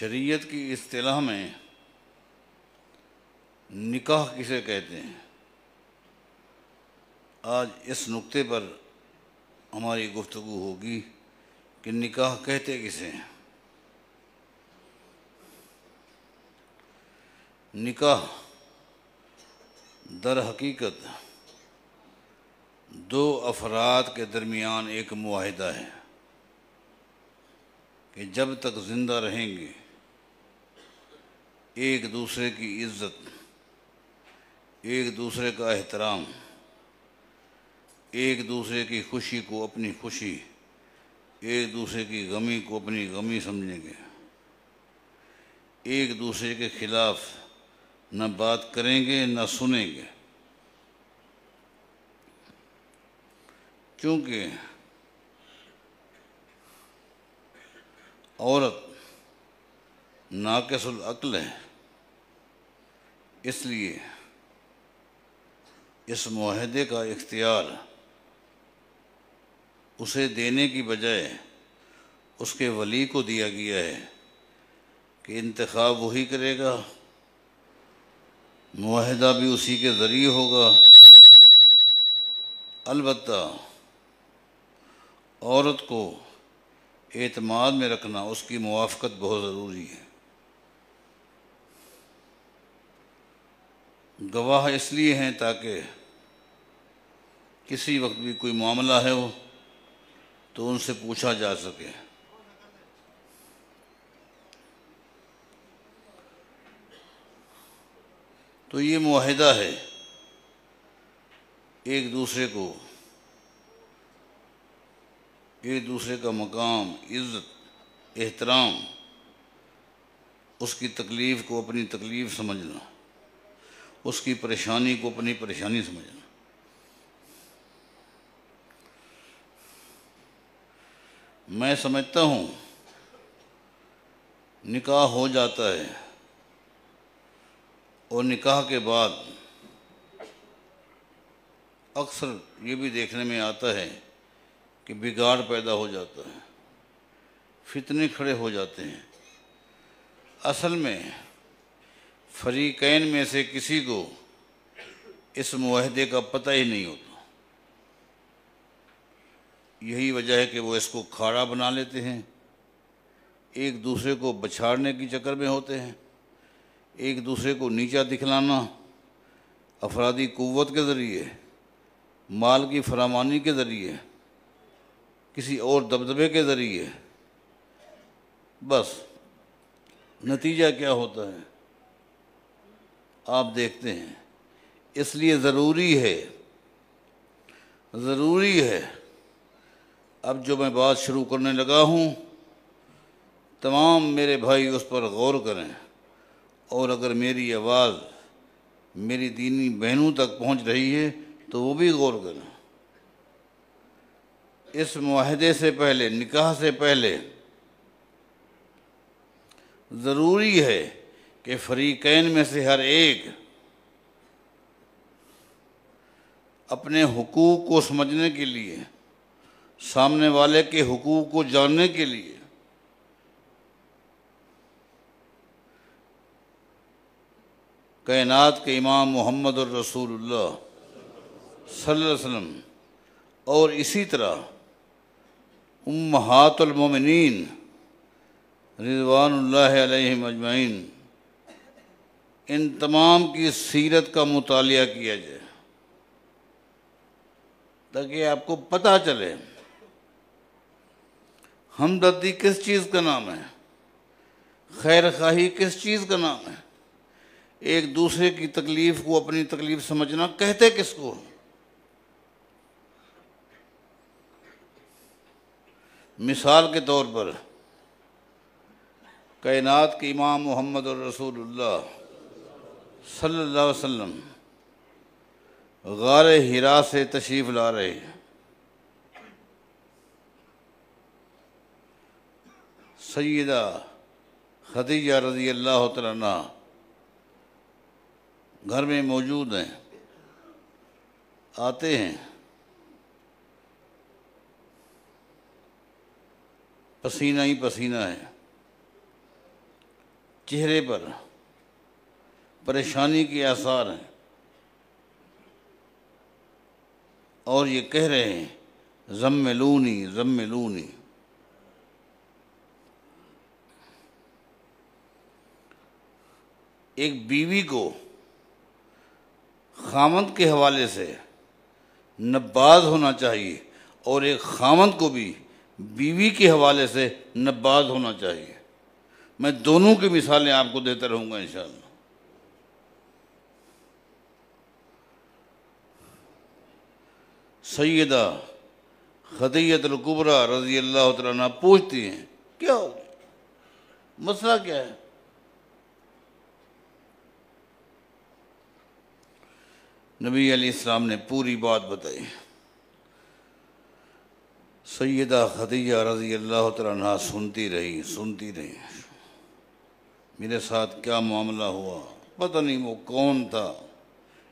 شریعت کی اصطلاح میں نکاح کسے کہتے ہیں؟ آج اس نقطے پر ہماری گفتگو ہوگی کہ نکاح کہتے کسے ہیں۔ نکاح در حقیقت دو افراد کے درمیان ایک معاہدہ ہے کہ جب تک زندہ رہیں گے ایک دوسرے کی عزت، ایک دوسرے کا احترام، ایک دوسرے کی خوشی کو اپنی خوشی، ایک دوسرے کی غمی کو اپنی غمی سمجھیں گے، ایک دوسرے کے خلاف نہ بات کریں گے نہ سنیں گے، کیونکہ عورت ناقص العقل ہے، اس لیے اس معاہدے کا اختیار اسے دینے کی بجائے اس کے ولی کو دیا گیا ہے کہ انتخاب وہی کرے گا، معاہدہ بھی اسی کے ذریعے ہوگا۔ البتہ عورت کو اعتماد میں رکھنا، اس کی موافقت بہت ضروری ہے۔ گواہ اس لیے ہیں تاکہ کسی وقت بھی کوئی معاملہ ہے ہو تو ان سے پوچھا جا سکے۔ تو یہ معاہدہ ہے ایک دوسرے کا مقام، عزت، احترام، اس کی تکلیف کو اپنی تکلیف سمجھنا، اس کی پریشانی کو اپنی پریشانی سمجھنا۔ میں سمجھتا ہوں نکاح ہو جاتا ہے اور نکاح کے بعد اکثر یہ بھی دیکھنے میں آتا ہے کہ بگاڑ پیدا ہو جاتا ہے، فتنے کھڑے ہو جاتے ہیں۔ اصل میں فریقین میں سے کسی کو اس معاہدے کا پتہ ہی نہیں ہوتا۔ یہی وجہ ہے کہ وہ اس کو کھاڑا بنا لیتے ہیں، ایک دوسرے کو بچھاڑنے کی چکر میں ہوتے ہیں، ایک دوسرے کو نیچا دکھلانا افرادی قوت کے ذریعے، مال کی فراوانی کے ذریعے، کسی اور دبدبے کے ذریعے۔ بس نتیجہ کیا ہوتا ہے آپ دیکھتے ہیں۔ اس لیے ضروری ہے اب جو میں بات شروع کرنے لگا ہوں، تمام میرے بھائی اس پر غور کریں، اور اگر میری آواز میری دینی بہنوں تک پہنچ رہی ہے تو وہ بھی غور کریں۔ اس معاہدے سے پہلے، نکاح سے پہلے ضروری ہے کہ فریقین میں سے ہر ایک اپنے حقوق کو سمجھنے کے لیے، سامنے والے کے حقوق کو جاننے کے لیے کائنات کے امام محمد الرسول اللہ صلی اللہ علیہ وسلم اور اسی طرح امہات المومنین رضوان اللہ علیہم اجمعین، ان تمام کی سیرت کا مطالعہ کیا جائے تاکہ آپ کو پتہ چلے ہمدردی کس چیز کا نام ہے، خیر خواہی کس چیز کا نام ہے، ایک دوسرے کی تکلیف کو اپنی تکلیف سمجھنا کہتے کس کو۔ مثال کے طور پر کائنات کے امام محمد الرسول اللہ صلی اللہ علیہ وسلم غار حرا سے تشریف لا رہے ہیں۔ سیدہ خدیجہ رضی اللہ تعالیٰ عنہا گھر میں موجود ہیں، آتے ہیں، پسینہ ہی پسینہ ہے، چہرے پر پریشانی کے آثار ہیں، اور یہ کہہ رہے ہیں زملونی زملونی۔ ایک بیوی کو خامند کے حوالے سے نباز ہونا چاہیے، اور ایک خامند کو بھی بیوی کے حوالے سے نباز ہونا چاہیے۔ میں دونوں کی مثالیں آپ کو دیتا رہوں گا انشاءاللہ۔ سیدہ خدیجہ الکبریٰ رضی اللہ تعالیٰ عنہ پوچھتی ہیں کیا ہو گیا، مسئلہ کیا ہے؟ نبی علیہ السلام نے پوری بات بتائی۔ سیدہ خدیجہ رضی اللہ تعالیٰ عنہ سنتی رہی، میرے ساتھ کیا معاملہ ہوا، پتہ نہیں وہ کون تھا،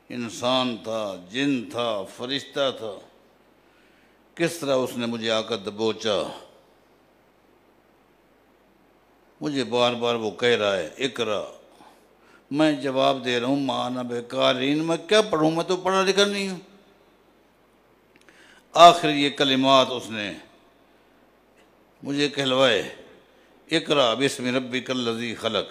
انسان تھا، جن تھا، فرشتہ تھا، کس طرح اس نے مجھے آ کر دبوچا، مجھے بار بار وہ کہہ رہا ہے اقرا، میں جواب دے رہا ہوں ما انا بقارئ، میں کیا پڑھوں، میں تو پڑھا لکھا نہیں ہوں۔ آخر یہ کلمات اس نے مجھے کہلوائے، اقرا بسم ربک الذی خلق،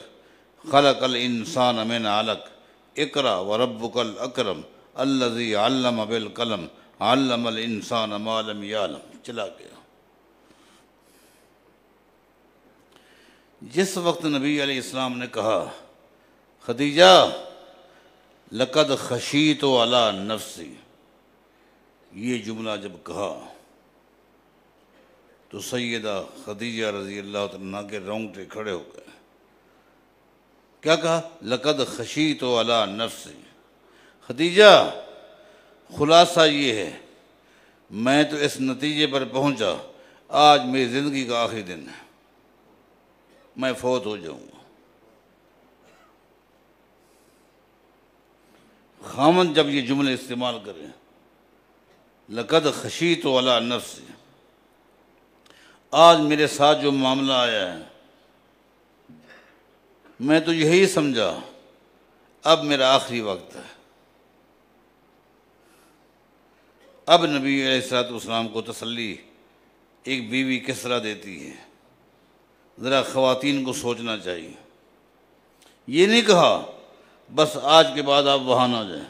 خلق الانسان من علق، اقرا وربک الاکرم الذی علم بالقلم، علم الانسان ما لم یعلم۔ چلا گیا۔ جس وقت نبی علیہ السلام نے کہا خدیجہ لقد خشیت علی نفسی، یہ جملہ جب کہا تو سیدہ خدیجہ رضی اللہ عنہ کے رونگٹے کھڑے ہو گئے۔ کیا کہا؟ لقد خشیت علی نفسی۔ خدیجہ خلاصہ یہ ہے، میں تو اس نتیجے پر پہنچا آج میری زندگی کا آخری دن ہے، میں فوت ہو جاؤں گا۔ خامن جب یہ جملے استعمال کریں لقد خشیت علی نفسی، آج میرے ساتھ جو معاملہ آیا ہے میں تو یہی سمجھا اب میرا آخری وقت ہے۔ اب نبی علیہ الصلوۃ والسلام کو تسلی ایک بیوی کس طرح دیتی ہے، ذرا خواتین کو سوچنا چاہیے۔ یہ نہیں کہا بس آج کے بعد آپ وہاں نہ جائیں،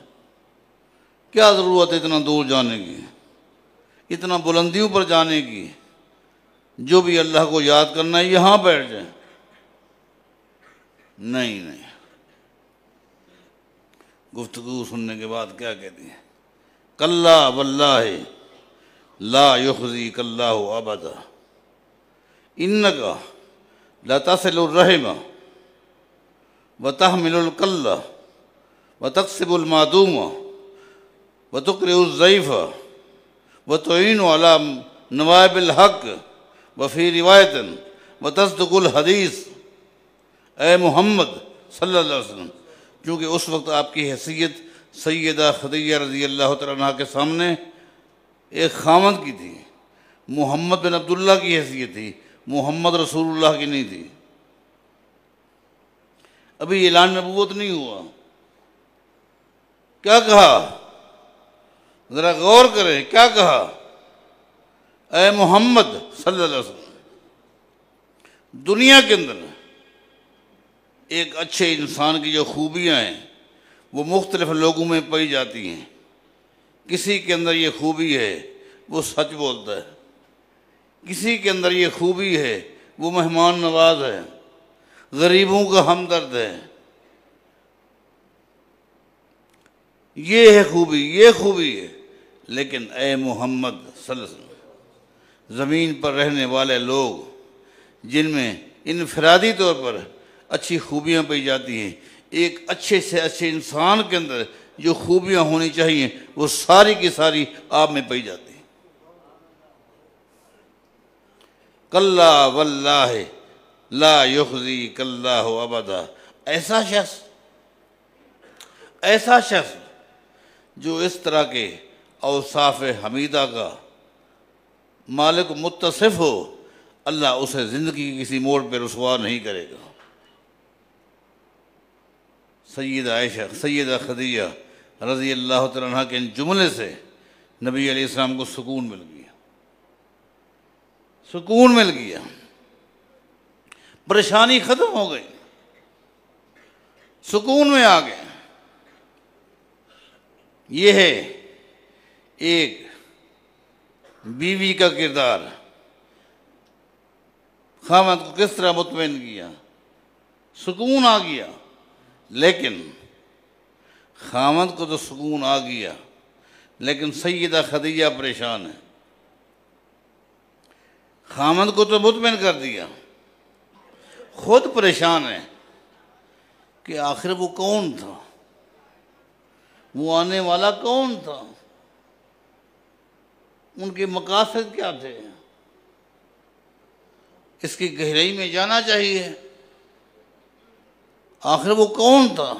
کیا ضرورت ہے اتنا دور جانے کی، اتنا بلندیوں پر جانے کی، جو بھی اللہ کو یاد کرنا ہے یہاں بیٹھ جائیں۔ نہیں، گفتگو سننے کے بعد کیا کہتی ہیں؟ کلا واللہ لا یخزیک اللہ ابدا، انک لتصل الرحم وتحمل الکل وتکسب المعدوم وتقرئ الضیف وتعین علی نوائب الحق وفی روایت وتصدق الحدیث۔ اے محمد صلی اللہ علیہ وسلم، کیونکہ اس وقت آپ کی حیثیت سیدہ خدیجہ رضی اللہ تعالیٰ عنہ کے سامنے ایک خامند کی تھی، محمد بن عبداللہ کی حیثیت تھی، محمد رسول اللہ کی نہیں تھی۔ ابھی اعلان نبوت نہیں ہوا۔ کیا کہا؟ ذرا غور کریں، کیا کہا؟ اے محمد صلی اللہ علیہ وسلم، دنیا کے اندر ایک اچھے انسان کی جو خوبیاں ہیں وہ مختلف لوگوں میں پائی جاتی ہیں۔ کسی کے اندر یہ خوبی ہے وہ سچ بولتا ہے، کسی کے اندر یہ خوبی ہے وہ مہمان نواز ہے، غریبوں کا ہمدرد ہے۔ یہ ہے خوبی، یہ خوبی ہے۔ لیکن اے محمد صلی اللہ علیہ وسلم، زمین پر رہنے والے لوگ جن میں انفرادی طور پر اچھی خوبیاں پائی جاتی ہیں، ایک اچھے سے اچھے انسان کے اندر جو خوبیاں ہونی چاہیے وہ ساری کی ساری آپ میں پائی جاتی ہیں۔ کلا واللہ لا یخزیک اللہ ابدا، ایسا شخص جو اس طرح کے اوصاف حمیدہ کا مالک متصف ہو، اللہ اسے زندگی کے کسی موڑ پہ رسوا نہیں کرے گا۔ سیدہ عائشہ، سیدہ خدیجہ رضی اللہ تعالیٰ عنہ کے ان جملے سے نبی علیہ السلام کو سکون مل گیا، سکون مل گیا، پریشانی ختم ہو گئی، سکون میں آ گئے۔ یہ ہے ایک بیوی کا کردار، خاوند کو کس طرح مطمئن کیا، سکون آ گیا۔ لیکن خاوند کو تو سکون آ گیا، لیکن سیدہ خدیجہ پریشان ہے۔ خاوند کو تو مطمئن کر دیا، خود پریشان ہے کہ آخر وہ کون تھا، وہ آنے والا کون تھا، ان کے مقاصد کیا تھے، اس کی گہرائی میں جانا چاہیے۔ آخر وہ کون تھا،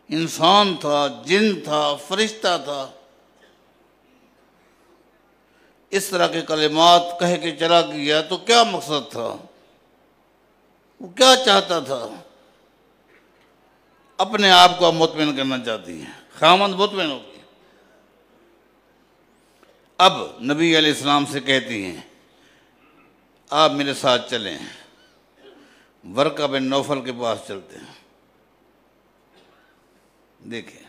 انسان تھا، جن تھا، فرشتہ تھا؟ اس طرح کے کلمات کہہ کے چلا گیا تو کیا مقصد تھا، وہ کیا چاہتا تھا؟ اپنے آپ کو مطمئن کرنا چاہتی ہے، خاوند مطمئن ہو گیا۔ اب نبی علیہ السلام سے کہتی ہیں آپ میرے ساتھ چلیں، ورقہ بن نوفل کے پاس چلتے ہیں۔ دیکھیں،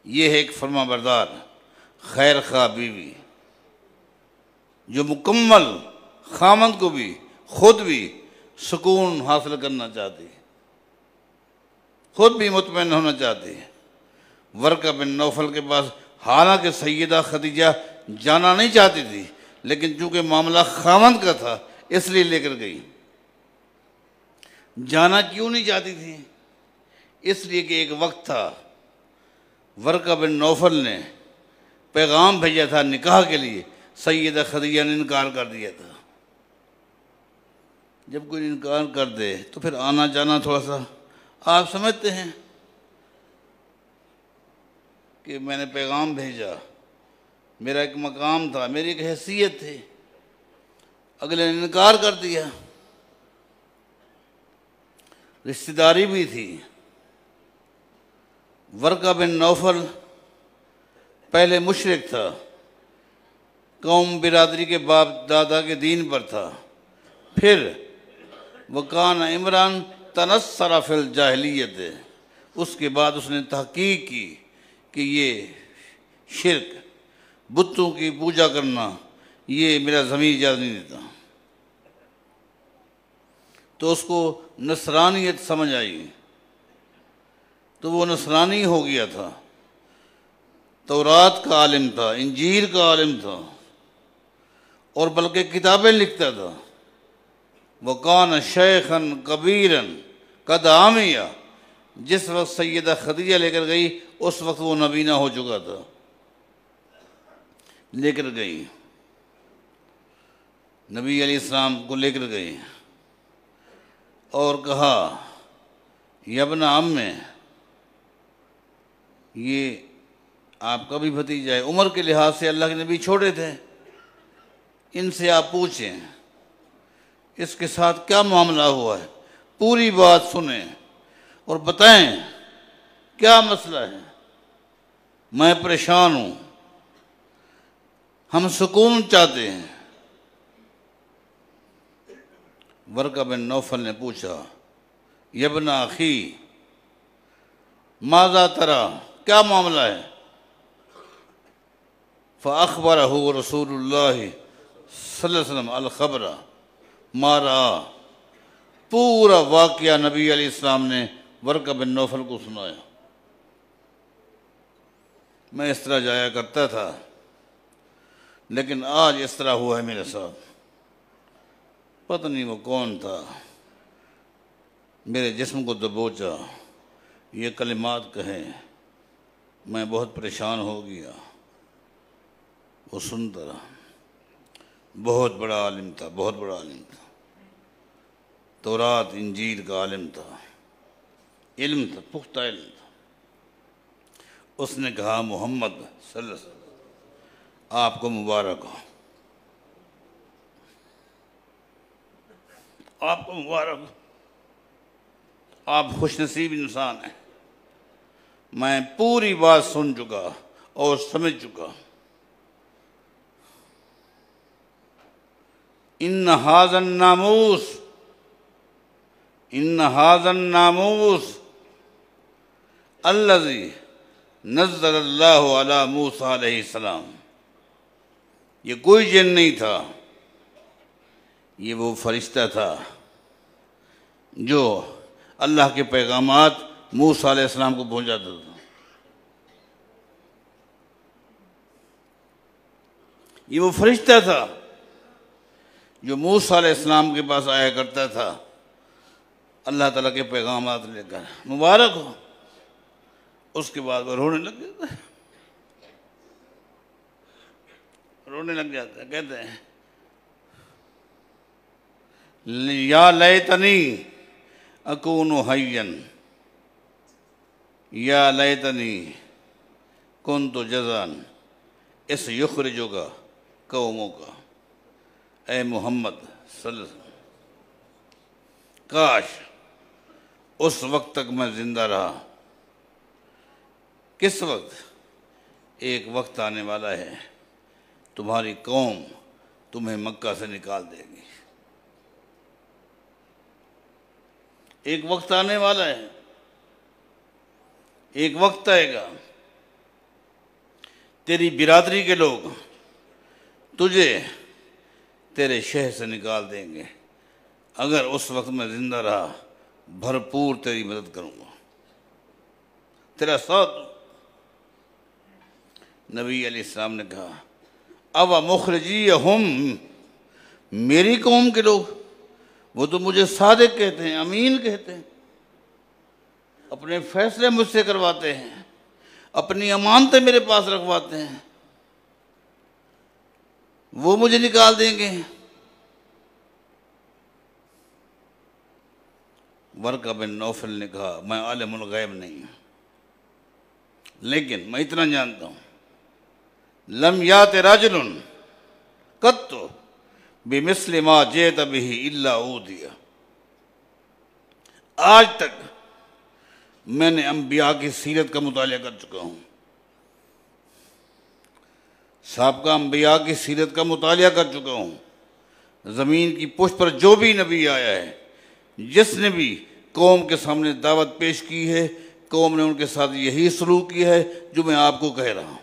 یہ ہے ایک فرما بردار خیر خواہ بیوی جو مکمل خاوند کو بھی خود بھی سکون حاصل کرنا چاہتی ہے، خود بھی مطمئن ہونا چاہتی ہے۔ ورقہ بن نوفل کے پاس حالانکہ سیدہ خدیجہ جانا نہیں چاہتی تھی، لیکن چونکہ معاملہ خاوند کا تھا اس لیے لے کر گئی۔ جانا کیوں نہیں چاہتی تھی؟ اس لیے کہ ایک وقت تھا ورقہ بن نوفل نے پیغام بھیجا تھا نکاح کے لیے، سیدہ خدیجہ نے انکار کر دیا تھا۔ جب کوئی انکار کر دے تو پھر آنا جانا تھوڑا سا، آپ سمجھتے ہیں کہ میں نے پیغام بھیجا، میرا ایک مقام تھا، میری ایک حیثیت تھی، اگلے نے انکار کر دیا، رشتہ داری بھی تھی۔ ورقہ بن نوفل پہلے مشرک تھا، قوم برادری کے باپ دادا کے دین پر تھا، پھر وکان عمران تنصر فی الجاہلیت، اس کے بعد اس نے تحقیق کی کہ یہ شرک، بتوں کی پوجا کرنا، یہ میرا ضمیر اجازت نہیں دیتا، تو اس کو نصرانیت سمجھ آئی، تو وہ نصرانی ہو گیا تھا، تورات کا عالم تھا، انجیل کا عالم تھا، اور بلکہ کتابیں لکھتا تھا۔ وَقَانَ شَيْخًا كَبِيرًا قَدْ عَمِيَ، جس وقت سیدہ خدیجہ لے کر گئی اس وقت وہ نبینہ ہو چکا تھا، لے کر گئی، نبی علیہ السلام کو لے کر گئی اور کہا یا ابن عم، یہ آپ کا بھی بھتیجا ہے، عمر کے لحاظ سے اللہ کے نبی چھوٹے تھے، ان سے آپ پوچھیں اس کے ساتھ کیا معاملہ ہوا ہے، پوری بات سنیں اور بتائیں کیا مسئلہ ہے، میں پریشان ہوں، ہم سکون چاہتے ہیں۔ ورقہ بن نوفل نے پوچھا یا ابن اخی ماذا ترى، کیا معاملہ ہے؟ فأخبره رسول اللہ صلی اللہ علیہ وسلم الخبر ما رأى، پورا واقعہ نبی علیہ السلام نے ورقہ بن نوفل کو سنایا۔ میں اس طرح جایا کرتا تھا لیکن آج اس طرح ہوا ہے میرے ساتھ، پتہ نہیں وہ کون تھا، میرے جسم کو دبوچا، یہ کلمات کہیں، میں بہت پریشان ہو گیا۔ وہ سنتا رہا، بہت بڑا عالم تھا، بہت بڑا عالم تھا، تورات انجیل کا عالم تھا، علم تھا، پختہ علم تھا۔ اس نے کہا محمد صلی اللہ علیہ وسلم آپ کو مبارک ہو، آپ کو مبارک ہو، آپ خوش نصیب انسان ہیں، میں پوری بات سن چکا اور سمجھ چکا۔ ان ھذا الناموس الذی نزل اللہ علی موسیٰ علیہ السلام، یہ کوئی جن نہیں تھا، یہ وہ فرشتہ تھا جو اللہ کے پیغامات موسیٰ علیہ السلام کو پہنچاتا تھا۔ یہ وہ فرشتہ تھا جو موسیٰ علیہ السلام کے پاس آیا کرتا تھا اللہ تعالیٰ کے پیغامات لے کر۔ مبارک ہو۔ اس کے بعد وہ رونے لگ جاتا ہے، کہتے ہیں یا لیتنی اکون حیا یا لیتنی کنت جزعا اس یخرجک قومک۔ اے محمد صلی اللہ علیہ وسلم، کاش اس وقت تک میں زندہ رہا۔ کس وقت؟ ایک وقت آنے والا ہے تمہاری قوم تمہیں مکہ سے نکال دے گی۔ ایک وقت آنے والا ہے، ایک وقت آئے گا تیری برادری کے لوگ تجھے تیرے شہر سے نکال دیں گے۔ اگر اس وقت میں زندہ رہا بھرپور تیری مدد کروں گا، تیرا ساتھ دوں۔ نبی علیہ السلام نے کہا اب مخرجیہم، میری قوم کے لوگ، وہ تو مجھے صادق کہتے ہیں، امین کہتے ہیں، اپنے فیصلے مجھ سے کرواتے ہیں، اپنی امانتیں میرے پاس رکھواتے ہیں، وہ مجھے نکال دیں گے۔ ورقہ بن نوفل نے کہا میں عالم الغیب نہیں ہوں، لیکن میں اتنا جانتا ہوں لم یات رجل قط بمثل ما جئت به الا اوذی، آج تک میں نے انبیاء کی سیرت کا مطالعہ کر چکا ہوں، سابقہ انبیاء کی سیرت کا مطالعہ کر چکا ہوں۔ زمین کی پشت پر جو بھی نبی آیا ہے، جس نے بھی قوم کے سامنے دعوت پیش کی ہے، قوم نے ان کے ساتھ یہی سلوک کیا ہے جو میں آپ کو کہہ رہا ہوں۔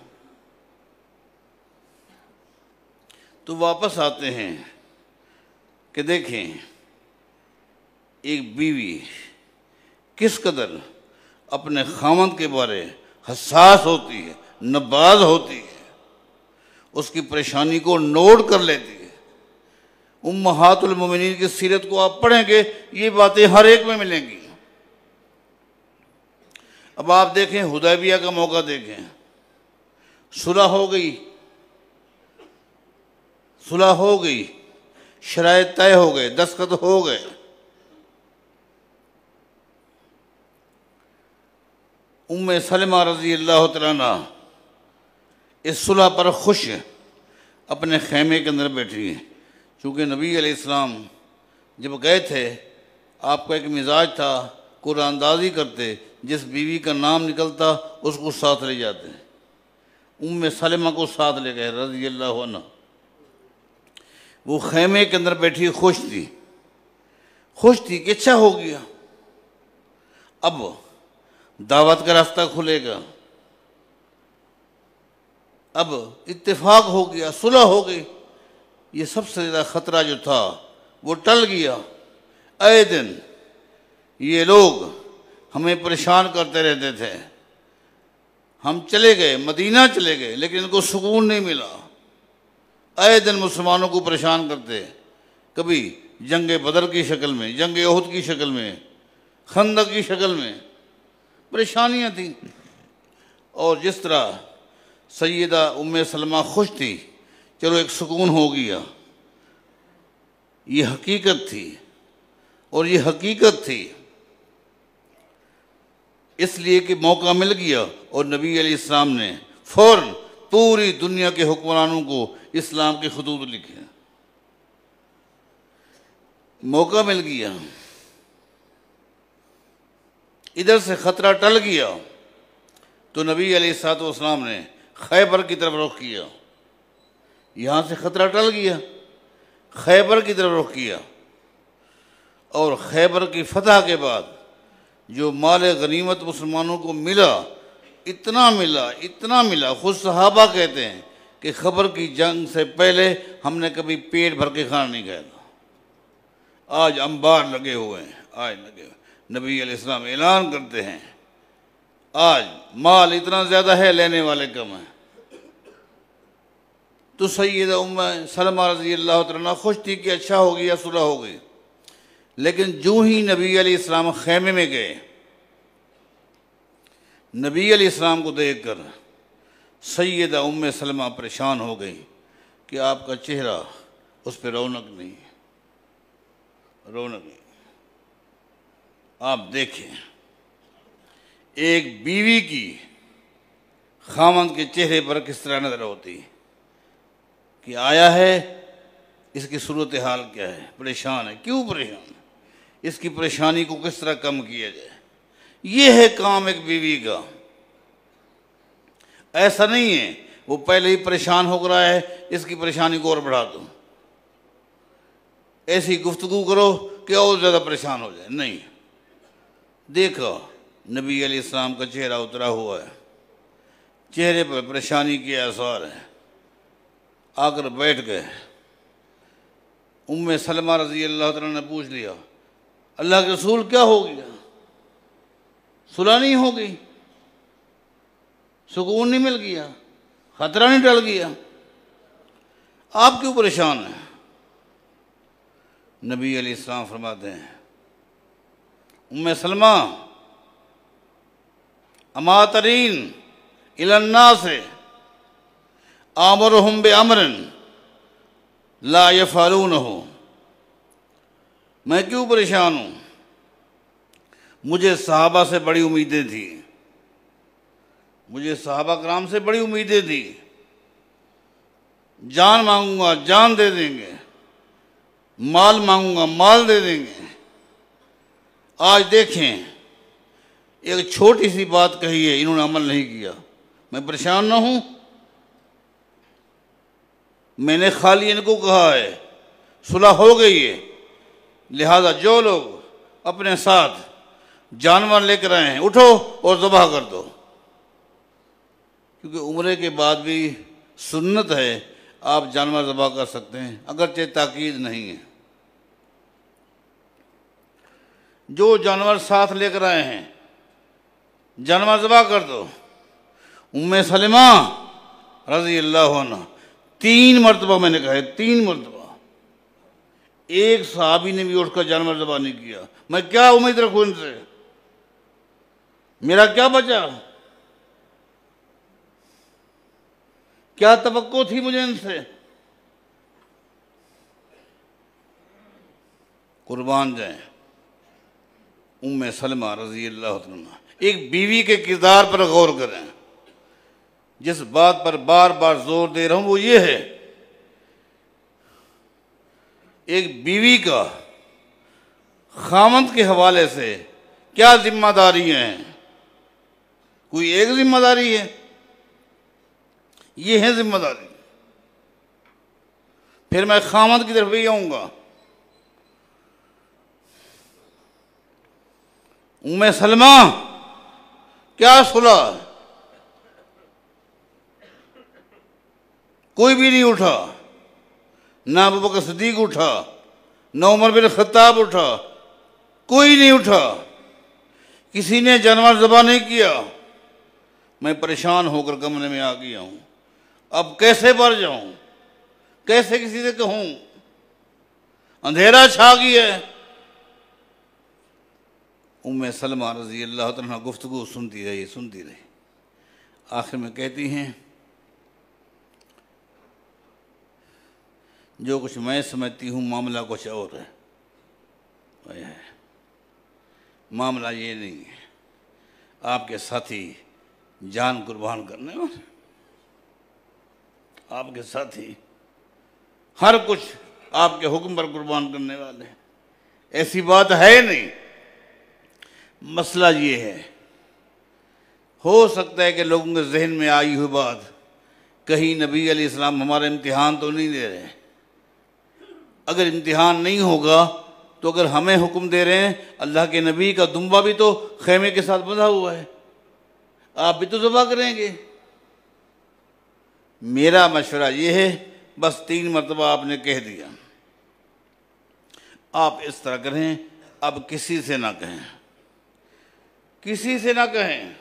تو واپس آتے ہیں کہ دیکھیں ایک بیوی کس قدر اپنے خاوند کے بارے حساس ہوتی ہے، نباز ہوتی ہے، اس کی پریشانی کو نوٹ کر لیتی ہے۔ امہات المومنین کی سیرت کو آپ پڑھیں گے یہ باتیں ہر ایک میں ملیں گی۔ اب آپ دیکھیں حدیبیہ کا موقع دیکھیں، صلح ہو گئی، صلح ہو گئی، شرائط طے ہو گئے، دستخط ہو گئے۔ ام سلمہ رضی اللہ تعالیٰ عنہ اس صلح پر خوش اپنے خیمے کے اندر بیٹھی ہیں، چونکہ نبی علیہ السلام جب گئے تھے آپ کا ایک مزاج تھا، قرآن اندازی کرتے، جس بیوی کا نام نکلتا اس کو ساتھ لے جاتے۔ ام سلمہ کو ساتھ لے گئے رضی اللہ عنہ۔ وہ خیمے کے اندر بیٹھی خوش تھی کہ اچھا ہو گیا، اب دعوت کا راستہ کھلے گا، اب اتفاق ہو گیا، صلح ہو گئی۔ یہ سب سے زیادہ خطرہ جو تھا وہ ٹل گیا۔ اے دن یہ لوگ ہمیں پریشان کرتے رہتے تھے، ہم چلے گئے، مدینہ چلے گئے، لیکن ان کو سکون نہیں ملا۔ اے دن مسلمانوں کو پریشان کرتے، کبھی جنگ بدر کی شکل میں، جنگ احد کی شکل میں، خندق کی شکل میں پریشانیاں تھیں۔ اور جس طرح سیدہ ام سلمہ خوش تھی، چلو ایک سکون ہو گیا، یہ حقیقت تھی، اور یہ حقیقت تھی اس لیے کہ موقع مل گیا، اور نبی علیہ السلام نے فوراً پوری دنیا کے حکمرانوں کو اسلام کے خطوط لکھے۔ موقع مل گیا۔ ادھر سے خطرہ ٹل گیا تو نبی علیہ الصلوۃ والسلام نے خیبر کی طرف رخ کیا. یہاں سے خطرہ ٹل گیا، خیبر کی طرف رخ کیا. اور خیبر کی فتح کے بعد جو مال غنیمت مسلمانوں کو ملا، اتنا ملا، خود صحابہ کہتے ہیں کہ خیبر کی جنگ سے پہلے ہم نے کبھی پیٹ بھر کے کھانا نہیں کھایا تھا. آج انبار لگے ہوئے ہیں. نبی علیہ السلام اعلان کرتے ہیں آج مال اتنا زیادہ ہے، لینے والے کم ہیں. تو سیدہ ام سلمہ رضی اللہ تعالیٰ عنہ خوش تھی کہ اچھا ہو گیا، صلح ہو گئی. لیکن جو ہی نبی علیہ السلام خیمے میں گئے، نبی علیہ السلام کو دیکھ کر سیدہ ام سلمہ پریشان ہو گئی کہ آپ کا چہرہ، اس پہ رونق نہیں. آپ دیکھیں ایک بیوی کی خاوند کے چہرے پر کس طرح نظر ہوتی کہ آیا ہے، اس کی صورتحال کیا ہے، پریشان ہے. کیوں پریشان ہے؟ اس کی پریشانی کو کس طرح کم کیا جائے. یہ ہے کام ایک بیوی کا. ایسا نہیں ہے وہ پہلے ہی پریشان ہو رہا ہے، اس کی پریشانی کو اور بڑھا دو، ایسی گفتگو کرو کہ اور زیادہ پریشان ہو جائے. نہیں، دیکھو نبی علیہ السلام کا چہرہ اترا ہوا ہے، چہرے پر پریشانی کے آثار ہیں. آ کر بیٹھ گئے. ام سلمہ رضی اللہ تعالیٰ نے پوچھ لیا، اللہ کے رسول کیا ہو گیا؟ صلح نہیں ہو گئی؟ سکون نہیں مل گیا؟ خطرہ نہیں ٹل گیا؟ آپ کیوں پریشان ہیں؟ نبی علیہ السلام فرماتے ہیں ام سلمہ اما ترین الی الناس آمرہم بامر لا یفعلونہ. میں کیوں پریشان ہوں؟ مجھے صحابہ سے بڑی امیدیں تھیں، مجھے صحابہ کرام سے بڑی امیدیں تھیں. جان مانگوں گا جان دے دیں گے، مال مانگوں گا مال دے دیں گے. آج دیکھیں ایک چھوٹی سی بات کہی ہے، انہوں نے عمل نہیں کیا. میں پریشان نہ ہوں؟ میں نے خالی ان کو کہا ہے صلح ہو گئی ہے، لہذا جو لوگ اپنے ساتھ جانور لے کر آئے ہیں اٹھو اور ذبح کر دو. کیونکہ عمرے کے بعد بھی سنت ہے، آپ جانور ذبح کر سکتے ہیں اگرچہ تاکید نہیں ہے. جو جانور ساتھ لے کر آئے ہیں جانور ذبح کر دو. ام سلمہ رضی اللہ عنہ 3 مرتبہ، میں نے کہا ہے 3 مرتبہ، ایک صحابی نے بھی اٹھ کر جانور ذبح نہیں کیا. میں کیا امید رکھوں ان سے؟ میرا کیا بچا؟ کیا توقع تھی مجھے ان سے؟ قربان جائیں ام سلمہ رضی اللہ عنہ. ایک بیوی کے کردار پر غور کریں. جس بات پر بار بار زور دے رہا ہوں وہ یہ ہے، ایک بیوی کا خاوند کے حوالے سے کیا ذمہ داریاں ہیں. کوئی ایک ذمہ داری ہے؟ یہ ہے ذمہ داری. پھر میں خاوند کی طرف بھی آؤں گا. ام سلمہ کیا صلح؟ کوئی بھی نہیں اٹھا، نہ ابوبکر صدیق اٹھا، نہ عمر بن خطاب اٹھا، کوئی نہیں اٹھا. کسی نے جانور ذبح نہیں کیا. میں پریشان ہو کر کمرے میں آ گیا ہوں. اب کیسے بھر جاؤں؟ کیسے کسی سے کہوں؟ اندھیرا چھا گیا ہے. ام سلمہ رضی اللہ عنہ گفتگو سنتی رہی. آخر میں کہتی ہیں جو کچھ میں سمجھتی ہوں معاملہ کچھ اور ہے. معاملہ یہ نہیں ہے. آپ کے ساتھی جان قربان کرنے والے، آپ کے ساتھی ہر کچھ آپ کے حکم پر قربان کرنے والے، ایسی بات ہے نہیں. مسئلہ یہ ہے، ہو سکتا ہے کہ لوگوں کے ذہن میں آئی ہوئی بات، کہیں نبی علیہ السلام ہمارا امتحان تو نہیں دے رہے؟ اگر امتحان نہیں ہوگا تو اگر ہمیں حکم دے رہے ہیں، اللہ کے نبی کا دمبا بھی تو خیمے کے ساتھ بندھا ہوا ہے، آپ بھی تو ذبح کریں گے۔ میرا مشورہ یہ ہے، بس 3 مرتبہ آپ نے کہہ دیا، آپ اس طرح کریں، اب کسی سے نہ کہیں، کسی سے نہ کہیں،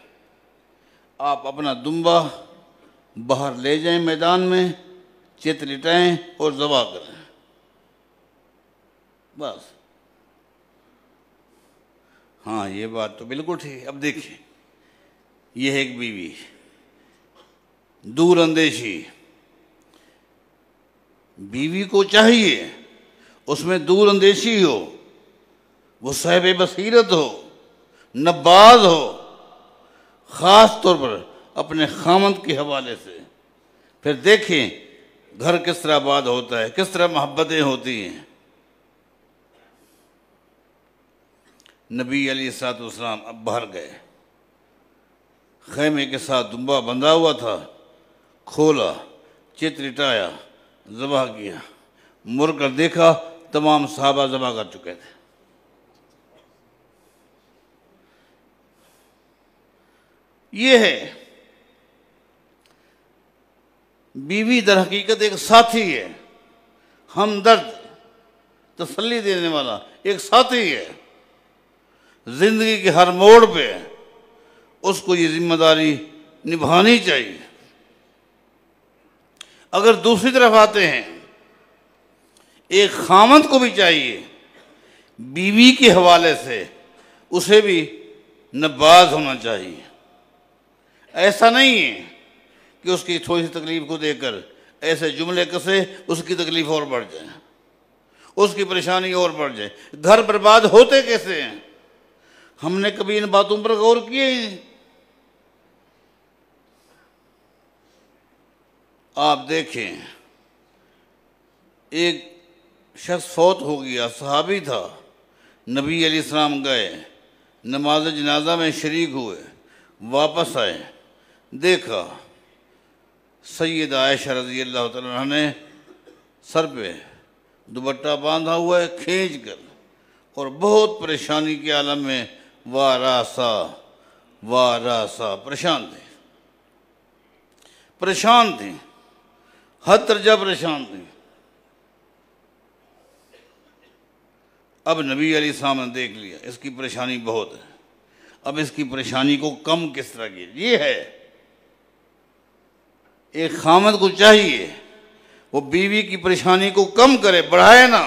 آپ اپنا دمبا باہر لے جائیں میدان میں، چت لٹائیں اور ذبح کریں، بس۔ ہاں یہ بات تو بالکل ٹھیک۔ اب دیکھیں، یہ ہے ایک بیوی، دور اندیشی، بیوی کو چاہیے اس میں دور اندیشی ہو، وہ صاحب بصیرت ہو، نباز ہو، خاص طور پر اپنے خامند کے حوالے سے۔ پھر دیکھیں گھر کس طرح آباد ہوتا ہے، کس طرح محبتیں ہوتی ہیں۔ نبی علیہ السلام اب باہر گئے، خیمے کے ساتھ دمبا بندھا ہوا تھا، کھولا، چت لٹایا، ذبح کیا، مڑ کر دیکھا تمام صحابہ ذبح کر چکے تھے۔ یہ ہے بیوی، در حقیقت ایک ساتھی ہے، ہمدرد، تسلی دینے والا ایک ساتھی ہے۔ زندگی کے ہر موڑ پہ اس کو یہ ذمہ داری نبھانی چاہیے۔ اگر دوسری طرف آتے ہیں، ایک خامند کو بھی چاہیے بیوی کے حوالے سے اسے بھی نباز ہونا چاہیے۔ ایسا نہیں ہے کہ اس کی تھوڑی سی تکلیف کو دیکھ کر ایسے جملے کسے اس کی تکلیف اور بڑھ جائے، اس کی پریشانی اور بڑھ جائے۔ گھر برباد ہوتے کیسے ہیں؟ ہم نے کبھی ان باتوں پر غور کیے ہی نہیں۔ آپ دیکھیں، ایک شخص فوت ہو گیا، صحابی تھا، نبی علیہ السلام گئے، نماز جنازہ میں شریک ہوئے، واپس آئے، دیکھا سیدہ عائشہ رضی اللہ تعالیٰ عنہ نے سر پہ دوپٹہ باندھا ہوا ہے کھینچ کر، اور بہت پریشانی کے عالم میں واراسا پریشان تھیں، حد درجہ پریشان تھیں۔ اب نبی علیہ السلام نے دیکھ لیا اس کی پریشانی بہت ہے، اب اس کی پریشانی کو کم کس طرح کی؟ یہ ہے ایک خامند کو چاہیے وہ بیوی کی پریشانی کو کم کرے، بڑھائے نہ۔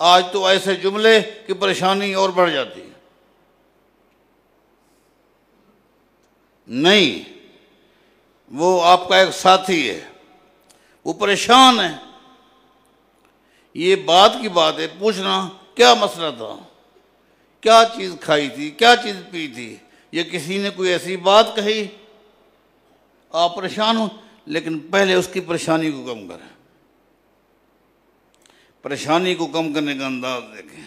آج تو ایسے جملے کہ پریشانی اور بڑھ جاتی ہے۔ نہیں، وہ آپ کا ایک ساتھی ہے، وہ پریشان ہے، یہ بات کی بات ہے، پوچھنا کیا مسئلہ تھا، کیا چیز کھائی تھی، کیا چیز پی تھی، یا کسی نے کوئی ایسی بات کہی، آپ پریشان ہو، لیکن پہلے اس کی پریشانی کو کم کریں۔ پریشانی کو کم کرنے کا انداز دیکھیں۔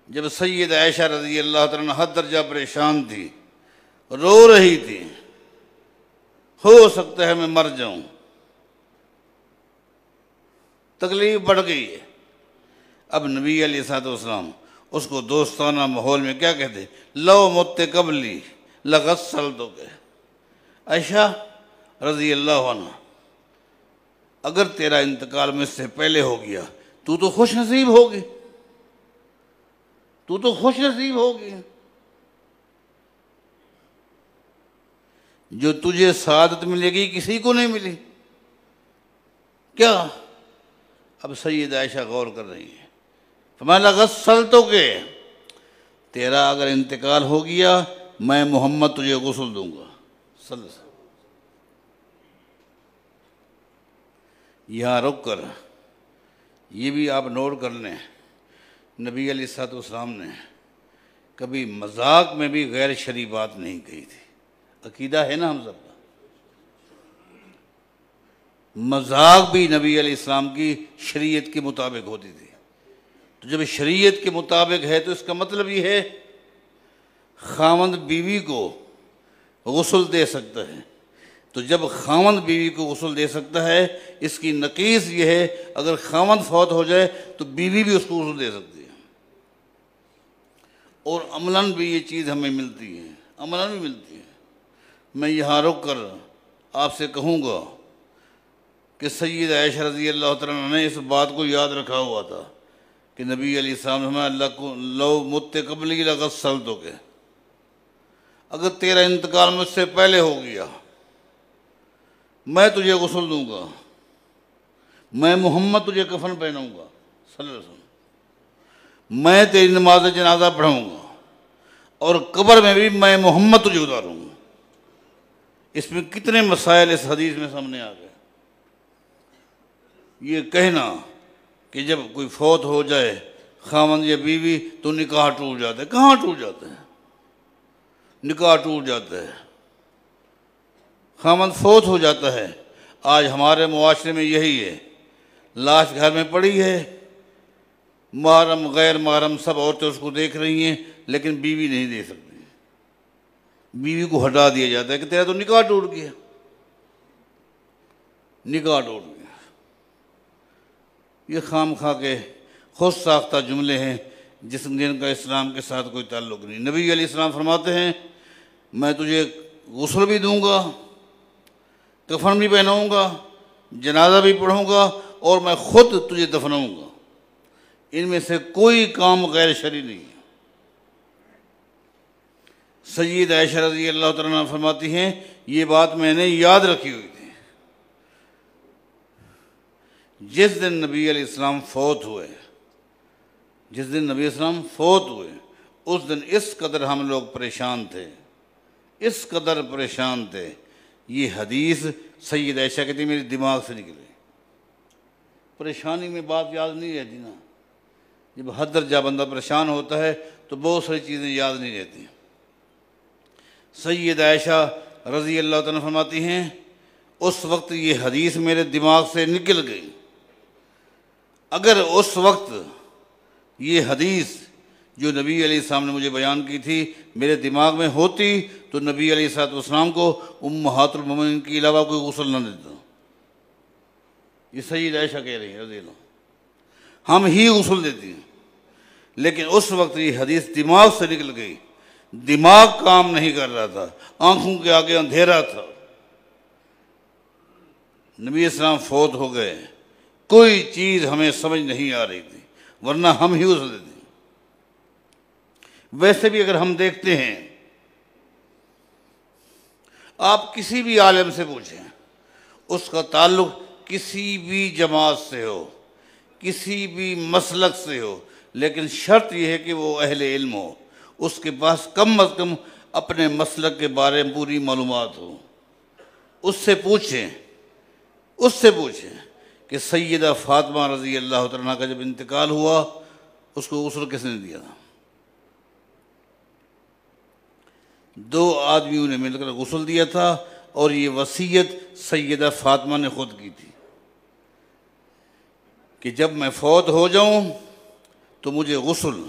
جب سیدہ عائشہ رضی اللہ تعالیٰ عنہ حد درجہ پریشان تھی، رو رہی تھی، ہو سکتا ہے میں مر جاؤں، تکلیف بڑھ گئی ہے۔ اب نبی علیہ السلام اس کو دوستانہ ماحول میں کیا کہتے؟ لو مت قبلی لغسلتک، عائشہ رضی اللہ عنہ، اگر تیرا انتقال مجھ سے پہلے ہو گیا تو تو خوش نصیب ہوگی، تو تو خوش نصیب ہوگی، جو تجھے سعادت ملے گی کسی کو نہیں ملی۔ کیا؟ اب سیدہ عائشہ غور کر رہی ہے، فرمایا لغسلتک، تیرا اگر انتقال ہو گیا میں محمد تجھے غسل دوں گا صلی اللہ علیہ وسلم۔ یہاں رک کر یہ بھی آپ نوٹ کر لیں، نبی علیہ السلام نے کبھی مذاق میں بھی غیر شرعی بات نہیں کہی تھی۔ عقیدہ ہے نا ہم سب کا، مذاق بھی نبی علیہ السلام کی شریعت کے مطابق ہوتی تھی۔ تو جب شریعت کے مطابق ہے تو اس کا مطلب یہ ہے خاوند بیوی کو غسل دے سکتا ہے۔ تو جب خاوند بیوی کو غسل دے سکتا ہے، اس کی نقیض یہ ہے اگر خاوند فوت ہو جائے تو بیوی بھی اس کو غسل دے سکتی ہے۔ اور عملاً بھی یہ چیز ہمیں ملتی ہے، عملاً بھی ملتی ہے۔ میں یہاں رک کر آپ سے کہوں گا کہ سید عائشہ رضی اللہ تعالیٰ عنہ نے اس بات کو یاد رکھا ہوا تھا کہ نبی علیہ السلام نے فرمایا اللہ کو لو مت قبلی لغسلتک، اگر تیرا انتقال مجھ سے پہلے ہو گیا میں تجھے غسل دوں گا، میں محمد تجھے کفن پہناؤں گا صلی اللہ علیہ وسلم، میں تیری نماز جنازہ پڑھاؤں گا، اور قبر میں بھی میں محمد تجھے اتاروں گا۔ اس میں کتنے مسائل اس حدیث میں سامنے آ گئے۔ یہ کہنا کہ جب کوئی فوت ہو جائے خاوند یا بیوی تو نکاح ٹوٹ جاتا ہے، کہاں ٹوٹ جاتا ہے؟ نکاح ٹوٹ جاتا ہے، خاوند فوت ہو جاتا ہے۔ آج ہمارے معاشرے میں یہی ہے، لاش گھر میں پڑی ہے، محرم غیر محرم سب عورتیں اس کو دیکھ رہی ہیں، لیکن بیوی نہیں دیکھ سکتی۔ بیوی کو ہٹا دیا جاتا ہے کہ تیرا تو نکاح ٹوٹ گیا، نکاح ٹوٹ گیا۔ یہ خام خواہ کے خود ساختہ جملے ہیں جن کا اسلام کے ساتھ کوئی تعلق نہیں۔ نبی علیہ السلام فرماتے ہیں میں تجھے غسل بھی دوں گا، کفن بھی پہناؤں گا، جنازہ بھی پڑھوں گا، اور میں خود تجھے دفناؤں گا۔ ان میں سے کوئی کام غیر شرعی نہیں ہے۔ سید عائشہ رضی اللہ تعالیٰ عنہ فرماتی ہیں یہ بات میں نے یاد رکھی ہوئی تھی۔ جس دن نبی علیہ السلام فوت ہوئے، جس دن نبی علیہ السلام فوت ہوئے، اس دن اس قدر ہم لوگ پریشان تھے، اس قدر پریشان تھے۔ یہ حدیث سید عائشہ کہتی میری دماغ سے نکلی۔ پریشانی میں بات یاد نہیں رہتی نا، جب حد درجہ بندہ پریشان ہوتا ہے تو بہت ساری چیزیں یاد نہیں رہتی۔ سید عائشہ رضی اللہ تعالیٰ فرماتی ہیں اس وقت یہ حدیث میرے دماغ سے نکل گئی۔ اگر اس وقت یہ حدیث جو نبی علیہ السلام نے مجھے بیان کی تھی میرے دماغ میں ہوتی تو نبی علیہ السلام کو امہات المومنین کے علاوہ کوئی غسل نہ دیتا۔ یہ سید عائشہ کہہ رہی ہیں رضی اللہ، ہم ہی غسل دیتی ہیں، لیکن اس وقت یہ حدیث دماغ سے نکل گئی، دماغ کام نہیں کر رہا تھا، آنکھوں کے آگے اندھیرا تھا۔ نبی اسلام فوت ہو گئے، کوئی چیز ہمیں سمجھ نہیں آ رہی تھی، ورنہ ہم ہی غسل دیتے۔ ویسے بھی اگر ہم دیکھتے ہیں، آپ کسی بھی عالم سے پوچھیں، اس کا تعلق کسی بھی جماعت سے ہو، کسی بھی مسلک سے ہو، لیکن شرط یہ ہے کہ وہ اہل علم ہو، اس کے پاس کم از کم اپنے مسلک کے بارے میں پوری معلومات ہو۔ اس سے پوچھیں کہ سیدہ فاطمہ رضی اللہ تعالیٰ عنہ کا جب انتقال ہوا اس کو غسل کس نے دیا تھا؟ 2 آدمیوں نے مل کر غسل دیا تھا، اور یہ وصیت سیدہ فاطمہ نے خود کی تھی کہ جب میں فوت ہو جاؤں تو مجھے غسل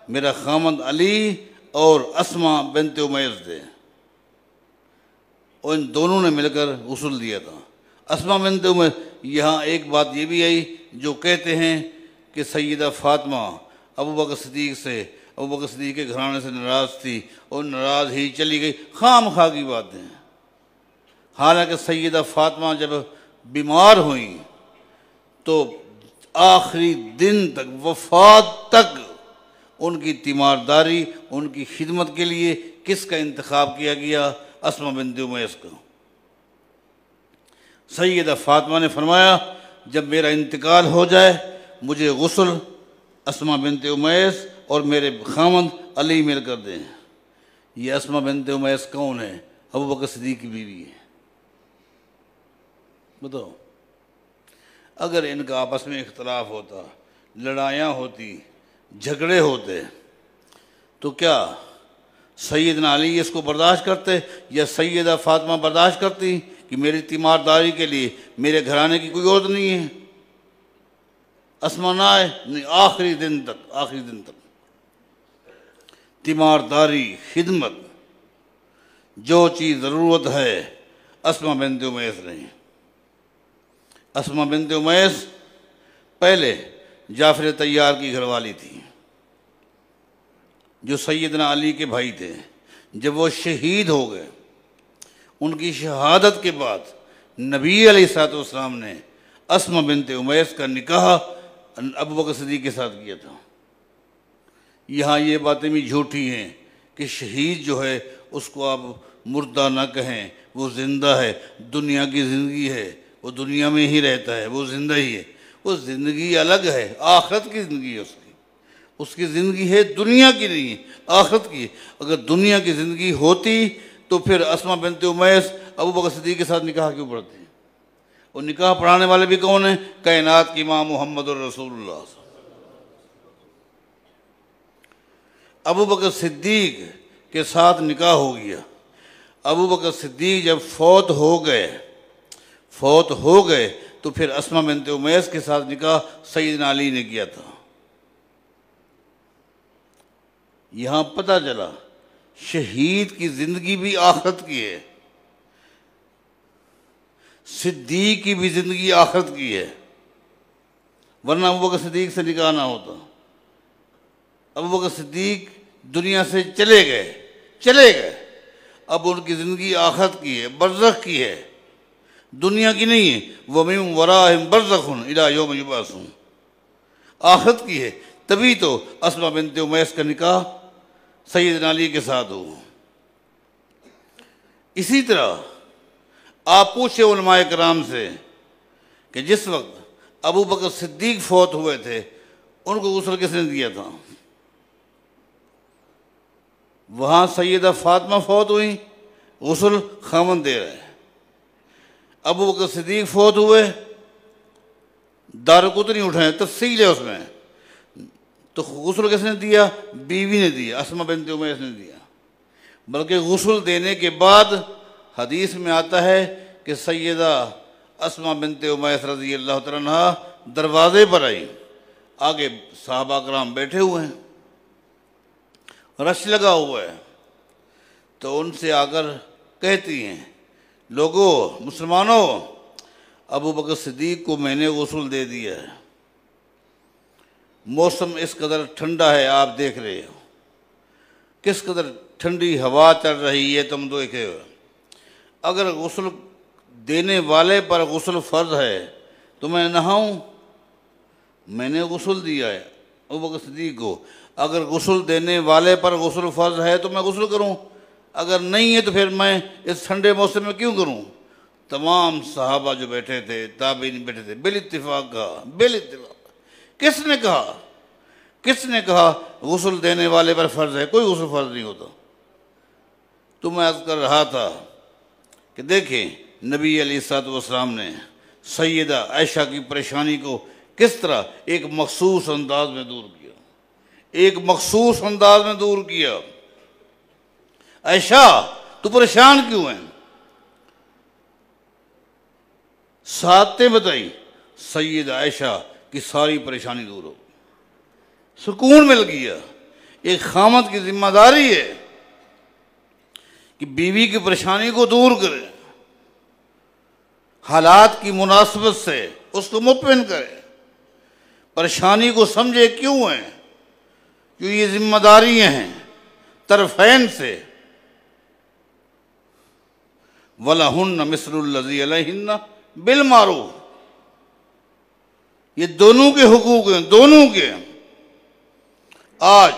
میرا خاوند علی اور اسماء بنت امیس دے، اور ان دونوں نے مل کر غسل دیا تھا۔ اسماء بنت امیس، یہاں ایک بات یہ بھی آئی جو کہتے ہیں کہ سیدہ فاطمہ ابوبکر صدیق کے گھرانے سے ناراض تھی اور ناراض ہی چلی گئی، خام خواہ کی باتیں۔ حالانکہ سیدہ فاطمہ جب بیمار ہوئیں تو آخری دن تک، وفات تک ان کی تیمارداری، ان کی خدمت کے لیے کس کا انتخاب کیا گیا؟ اسماء بنت امیس کا۔ سیدہ فاطمہ نے فرمایا جب میرا انتقال ہو جائے مجھے غسل اسماء بنت امیس اور میرے خاوند علی مل کر دیں۔ یہ اسماء بنت امیس کون ہے؟ ابوبکر صدیق کی بیوی ہے۔ بتاؤ، اگر ان کا آپس میں اختلاف ہوتا، لڑائیاں ہوتی، جھگڑے ہوتے، تو کیا سیدنا علی اس کو برداشت کرتے یا سیدہ فاطمہ برداشت کرتی کہ میری تیمارداری کے لیے میرے گھرانے کی کوئی عورت نہیں ہے؟ اسما نہ آئے نہیں، آخری دن تک تیمارداری، خدمت، جو چیز ضرورت ہے اسما بنت امیس نہیں۔ اسما بنت امیس پہلے جعفر طیار کی گھر والی تھی، جو سیدنا علی کے بھائی تھے۔ جب وہ شہید ہو گئے، ان کی شہادت کے بعد نبی علیہ الصلوۃ والسلام نے اسما بنت امیس کا نکاح ابو بکر صدیق کے ساتھ کیا تھا۔ یہاں یہ باتیں بھی جھوٹی ہیں کہ شہید جو ہے اس کو آپ مردہ نہ کہیں، وہ زندہ ہے، دنیا کی زندگی ہے، وہ دنیا میں ہی رہتا ہے، وہ زندہ ہی ہے۔ وہ زندگی الگ ہے، آخرت کی زندگی ہے اس کی زندگی ہے، دنیا کی نہیں ہے، آخرت کی ہے۔ اگر دنیا کی زندگی ہوتی تو پھر اسما بنت امیس ابو بکر صدیق کے ساتھ نکاح کیوں پڑھتے ہیں؟ اور نکاح پڑھانے والے بھی کون ہیں؟ کائنات کی امام محمد الرسول اللہ۔ ابو بکر صدیق کے ساتھ نکاح ہو گیا۔ ابو بکر صدیق جب فوت ہو گئے تو پھر اسما بنت امیس کے ساتھ نکاح سیدنا علی نے کیا تھا۔ یہاں پتہ چلا شہید کی زندگی بھی آخرت کی ہے، صدیق کی بھی زندگی آخرت کی ہے، ورنہ ابو بکر صدیق سے نکاح نہ ہوتا۔ ابو بکر صدیق دنیا سے چلے گئے، اب ان کی زندگی آخرت کی ہے، برزخ کی ہے، دنیا کی نہیں ہے۔ وَمِن وَرَائِهِمْ بَرْزَخٌ إِلَىٰ يَوْمِ يُبْعَثُونَ، آخرت کی ہے۔ تبھی تو اسما بنت امیس کا نکاح سیدنا علی کے ساتھ ہو۔ اسی طرح آپ پوچھے علماء کرام سے کہ جس وقت ابو بکر صدیق فوت ہوئے تھے ان کو غسل کس نے دیا تھا؟ وہاں سیدہ فاطمہ فوت ہوئی، غسل خاوند دے رہے۔ ابو بکر صدیق فوت ہوئے، دارقطنی اٹھائے، تفصیل ہے اس میں، تو غسل کس نے دیا؟ بیوی نے دیا، اسما بنت امیس نے دیا۔ بلکہ غسل دینے کے بعد حدیث میں آتا ہے کہ سیدہ اسما بنت امیس رضی اللہ تعالیٰ عنہا دروازے پر آئی، آگے صحابہ کرام بیٹھے ہوئے ہیں، رش لگا ہوا ہے، تو ان سے آ کر کہتی ہیں، لوگو مسلمانوں، ابو بکر صدیق کو میں نے غسل دے دیا ہے، موسم اس قدر ٹھنڈا ہے، آپ دیکھ رہے ہو کس قدر ٹھنڈی ہوا چل رہی ہے، تم دیکھے ہو۔ اگر غسل دینے والے پر غسل فرض ہے تو میں نہاؤں؟ میں نے غسل دیا ہے ابو بکر صدیق کو، اگر غسل دینے والے پر غسل فرض ہے تو میں غسل کروں، اگر نہیں ہے تو پھر میں اس ٹھنڈے موسم میں کیوں کروں؟ تمام صحابہ جو بیٹھے تھے، تابعین بیٹھے تھے، بالاتفاق کہا، بالاتفاق۔ کس نے کہا غسل دینے والے پر فرض ہے؟ کوئی غسل فرض نہیں ہوتا۔ تو میں عرض کر رہا تھا کہ دیکھیں نبی علیہ الصلوۃ والسلام نے سیدہ عائشہ کی پریشانی کو کس طرح ایک مخصوص انداز میں دور کیا۔ عائشہ تو پریشان کیوں ہیں؟ ساتیں بتائی، سیدہ عائشہ کی ساری پریشانی دور ہو، سکون مل گیا۔ ایک خامد کی ذمہ داری ہے کہ بیوی کی پریشانی کو دور کرے، حالات کی مناسبت سے اس کو مطمئن کرے، پریشانی کو سمجھے کیوں ہیں، کیوں یہ ذمہ داریاں ہیں طرفین سے۔ وَلَهُنَّ مِثْلُ الَّذِي عَلَيْهِنَّ بِالْمَعْرُوفِ، یہ دونوں کے حقوق ہیں، دونوں کے۔ آج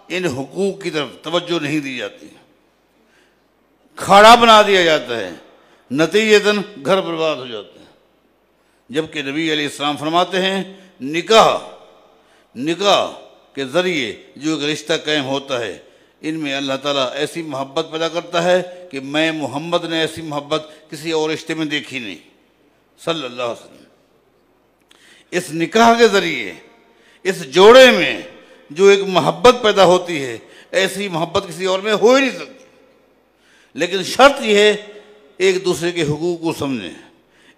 ان حقوق کی طرف توجہ نہیں دی جاتی، کھاڑا بنا دیا جاتا ہے، نتیجتاً گھر برباد ہو جاتے ہیں۔ جبکہ نبی علیہ السلام فرماتے ہیں نکاح کے ذریعے جو ایک رشتہ قائم ہوتا ہے، ان میں اللہ تعالیٰ ایسی محبت پیدا کرتا ہے کہ میں محمد نے ایسی محبت کسی اور رشتے میں دیکھی نہیں، صلی اللہ علیہ وسلم۔ اس نکاح کے ذریعے اس جوڑے میں جو ایک محبت پیدا ہوتی ہے، ایسی محبت کسی اور میں ہو ہی نہیں سکتی۔ لیکن شرط یہ ہے ایک دوسرے کے حقوق کو سمجھیں،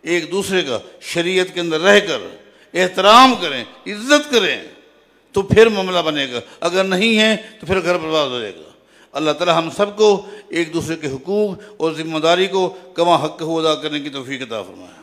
ایک دوسرے کا شریعت کے اندر رہ کر احترام کریں، عزت کریں، تو پھر معاملہ بنے گا، اگر نہیں ہے تو پھر گھر برباد ہو جائے گا۔ اللہ تعالی ہم سب کو ایک دوسرے کے حقوق اور ذمہ داری کو کما حق ہو ادا کرنے کی توفیق عطا فرمائے۔